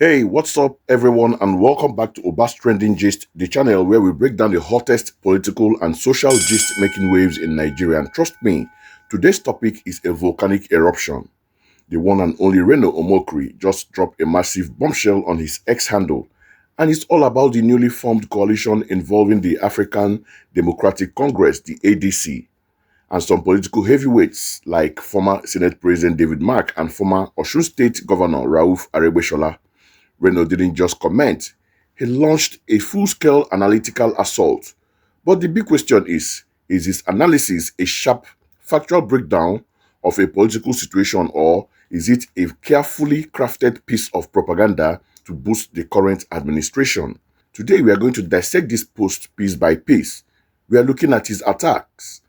Hey, what's up, everyone, and welcome back to Obas Trending Gist, the channel where we break down the hottest political and social gist making waves in Nigeria. And trust me, today's topic is a volcanic eruption. The one and only Reno Omokri just dropped a massive bombshell on his X handle, and it's all about the newly formed coalition involving the African Democratic Congress, the ADC, and some political heavyweights like former Senate President David Mark and former Osun State Governor Rauf Aregbesola. Reno didn't just comment, he launched a full-scale analytical assault. But the big question is his analysis a sharp, factual breakdown of a political situation, or is it a carefully crafted piece of propaganda to boost the current administration? Today we are going to dissect this post piece by piece. We are looking at his attacks,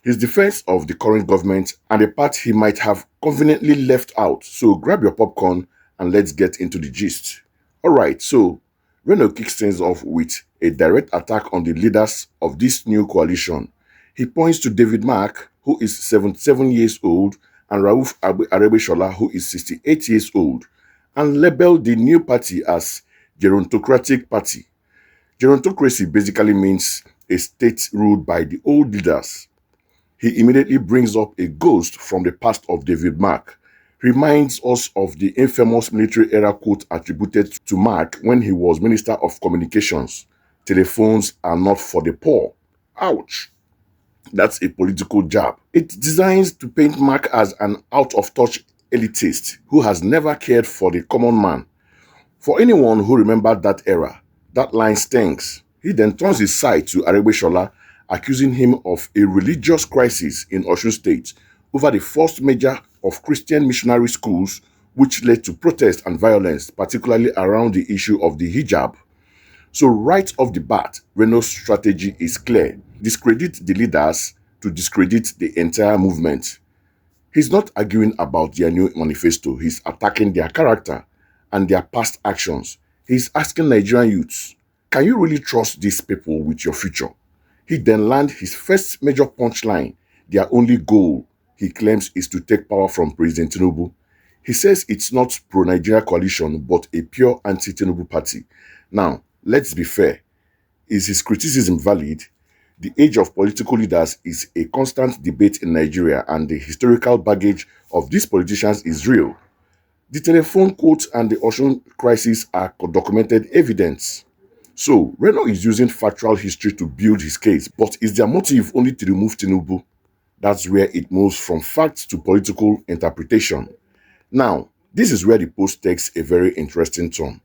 his defense of the current government, and the part he might have conveniently left out. So grab your popcorn and let's get into the gist. Alright, so Reno kicks things off with a direct attack on the leaders of this new coalition. He points to David Mark, who is 77 years old, and Rauf Aregbesola, who is 68 years old, and labeled the new party as Gerontocratic Party. Gerontocracy basically means a state ruled by the old leaders. He immediately brings up a ghost from the past of David Mark, reminds us of the infamous military era quote attributed to Mark when he was Minister of Communications. Telephones are not for the poor. Ouch. That's a political jab. It's designed to paint Mark as an out-of-touch elitist who has never cared for the common man. For anyone who remembered that era, that line stinks. He then turns his side to Aregbesola, accusing him of a religious crisis in Osun State over the first major of Christian missionary schools, which led to protest and violence, particularly around the issue of the hijab. So right off the bat, Reno's strategy is clear. Discredit the leaders to discredit the entire movement. He's not arguing about their new manifesto, he's attacking their character and their past actions. He's asking Nigerian youths, can you really trust these people with your future? He then lands his first major punchline. Their only goal, he claims, is to take power from President Tinubu. He says it's not pro-Nigeria coalition, but a pure anti-Tinubu party. Now, let's be fair. Is his criticism valid? The age of political leaders is a constant debate in Nigeria, and the historical baggage of these politicians is real. The telephone quotes and the Osun crisis are documented evidence. So, Reno is using factual history to build his case, but is their motive only to remove Tinubu? That's where it moves from facts to political interpretation. Now, this is where the post takes a very interesting turn.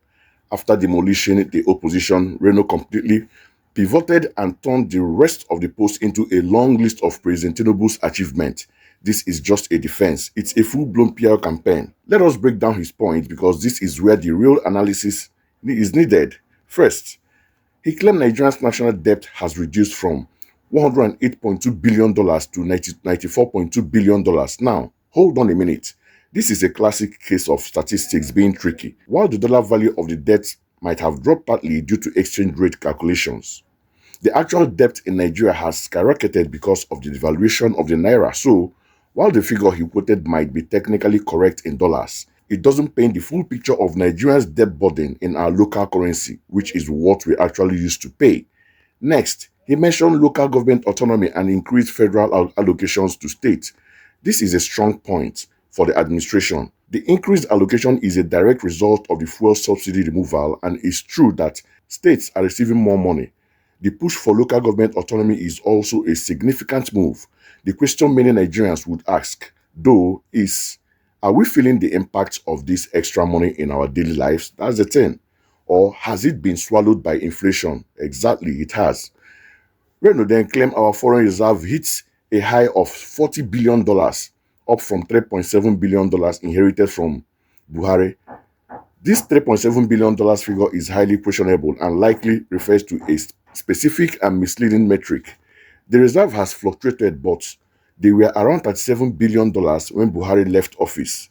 After demolishing the opposition, Reno completely pivoted and turned the rest of the post into a long list of President Tinubu's achievements. This is just a defense. It's a full-blown PR campaign. Let us break down his point because this is where the real analysis is needed. First, he claimed Nigeria's national debt has reduced from $108.2 billion to $94.2 billion. Now, hold on a minute. This is a classic case of statistics being tricky. While the dollar value of the debt might have dropped partly due to exchange rate calculations, the actual debt in Nigeria has skyrocketed because of the devaluation of the naira. So, while the figure he quoted might be technically correct in dollars, it doesn't paint the full picture of Nigeria's debt burden in our local currency, which is what we actually used to pay. Next, he mentioned local government autonomy and increased federal allocations to states. This is a strong point for the administration. The increased allocation is a direct result of the fuel subsidy removal, and it's true that states are receiving more money. The push for local government autonomy is also a significant move. The question many Nigerians would ask, though, is, are we feeling the impact of this extra money in our daily lives? That's the thing. Or has it been swallowed by inflation? Exactly, it has. Reno then claimed our foreign reserve hits a high of $40 billion, up from $3.7 billion inherited from Buhari. This $3.7 billion figure is highly questionable and likely refers to a specific and misleading metric. The reserve has fluctuated, but they were around $37 billion when Buhari left office.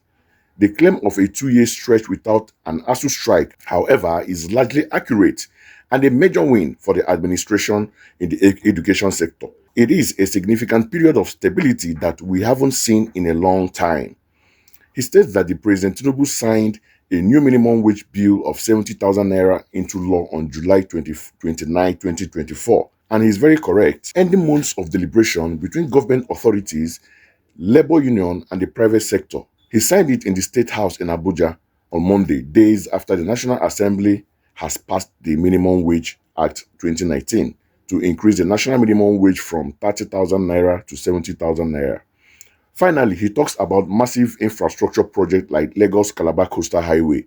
The claim of a 2-year stretch without an ASU strike, however, is largely accurate and a major win for the administration in the education sector. It is a significant period of stability that we haven't seen in a long time. He states that the President Tinubu signed a new minimum wage bill of 70,000 naira into law on July 29, 2024. And he's very correct. Ending months of deliberation between government authorities, labor union, and the private sector. He signed it in the State House in Abuja on Monday, days after the National Assembly has passed the Minimum Wage Act 2019 to increase the national minimum wage from 30,000 naira to 70,000 naira. Finally, he talks about massive infrastructure projects like Lagos-Calabar Coastal Highway.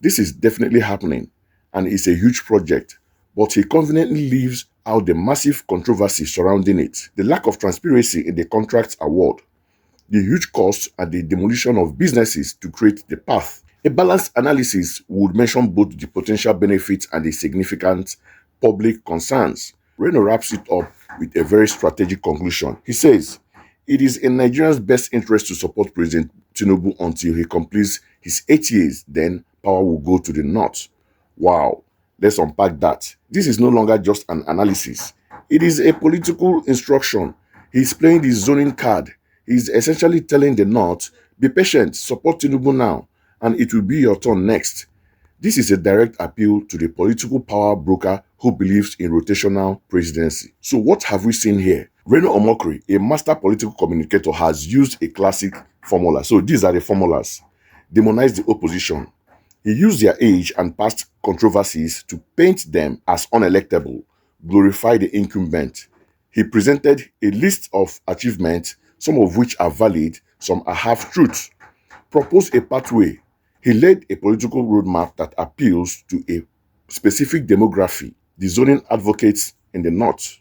This is definitely happening and it's a huge project, but he conveniently leaves out the massive controversy surrounding it, the lack of transparency in the contract award, the huge costs, and the demolition of businesses to create the path. A balanced analysis would mention both the potential benefits and the significant public concerns. Reno wraps it up with a very strategic conclusion. He says, "It is in Nigeria's best interest to support President Tinubu until he completes his 8 years, then power will go to the north." Wow, let's unpack that. This is no longer just an analysis. It is a political instruction. He's playing the zoning card. He's essentially telling the north, be patient, support Tinubu now, and it will be your turn next. This is a direct appeal to the political power broker who believes in rotational presidency. So what have we seen here? Reno Omokri, a master political communicator, has used a classic formula. So these are the formulas. Demonize the opposition. He used their age and past controversies to paint them as unelectable, glorify the incumbent. He presented a list of achievements, some of which are valid, some are half-truths. Proposed a pathway. He laid a political roadmap that appeals to a specific demography, the zoning advocates in the north.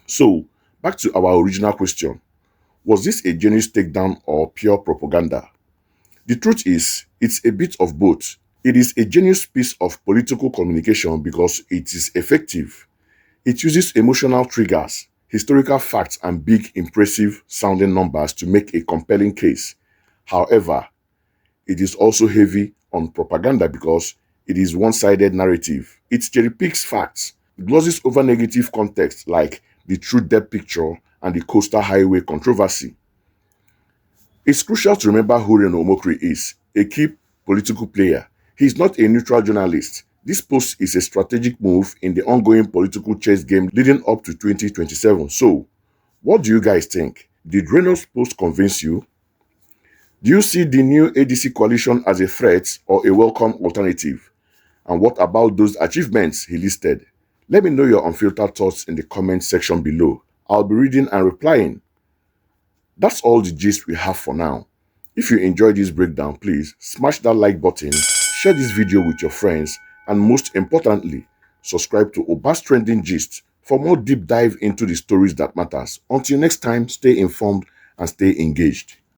So, back to our original question. Was this a genuine takedown or pure propaganda? The truth is, it's a bit of both. It is a genius piece of political communication because it is effective. It uses emotional triggers, historical facts, and big, impressive sounding numbers to make a compelling case. However, it is also heavy on propaganda because it is one-sided narrative. It cherry-picks facts, glosses over negative context like the true depth picture and the coastal highway controversy. It's crucial to remember who Reno Omokri is, a key political player. He is not a neutral journalist. This post is a strategic move in the ongoing political chess game leading up to 2027. So, what do you guys think? Did Reno's post convince you? Do you see the new ADC coalition as a threat or a welcome alternative? And what about those achievements he listed? Let me know your unfiltered thoughts in the comment section below. I'll be reading and replying. That's all the gist we have for now. If you enjoyed this breakdown, please smash that like button, share this video with your friends, and most importantly, subscribe to Oba's Trending Gist for more deep dive into the stories that matters. Until next time, stay informed and stay engaged.